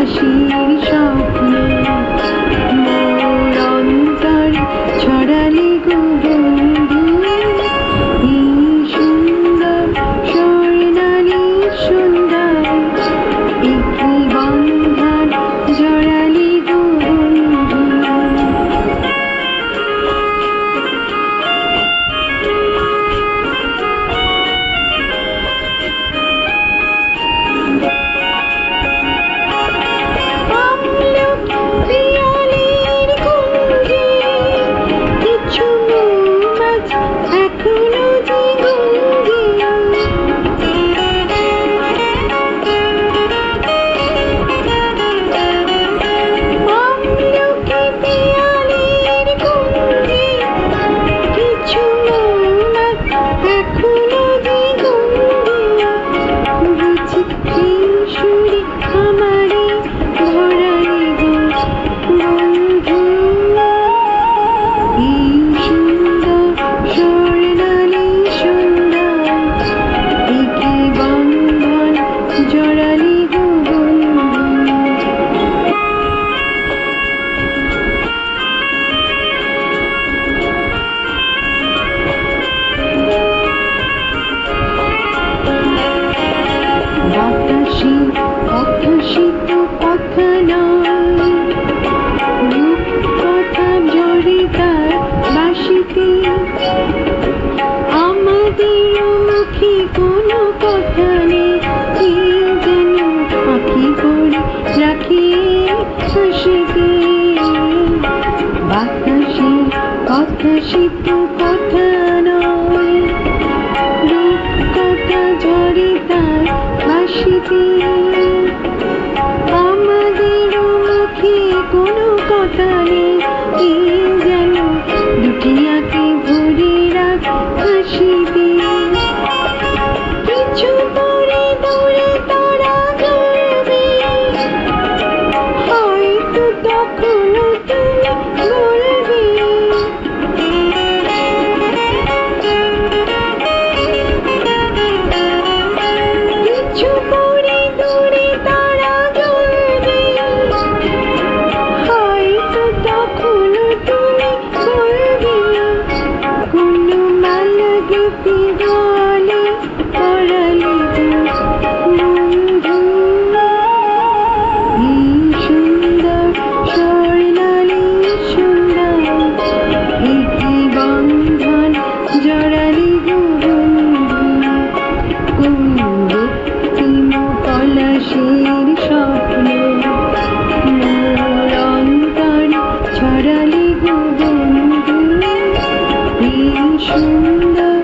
বাতাসের স্বপ্নে মোর অন্তরে ছড়ালে গো বন্ধু এই সুন্দর স্বর্ণালী সুন্দর একই বন্ধন জড়ালে গো বন্ধু। অথসিত কথা নয় রূপকথা জড়িতার বাসিতে আমাদের মুখে কোনো কথা নেই যেন আঁখি করে রাখি হাসিতে বাতাসে অথসিত কথা নয় রূপকথা জড়িতার বাসিতে আমাদের মুখে কোনো কথা নেই যেন দুটিয়াকে ভরে রাখ হাসিতে কিছু পরে দূরে তারা জ্বলবে হয়তো তখনও তুমি বলবে কিছু পরে দূরে তারা জ্বলবে হয়তো তখনও তুমি বলবে কোনো মালা গেঁথে গলে পরালে বন্ধু এই সুন্দর স্বর্ণালী সুন্দর একই বন্ধন জড়ালে গো বন্ধু কোন রক্তিম পলাশের স্বপ্ন মোর অন্তরে ছড়ালে গো বন্ধু এই সুন্দর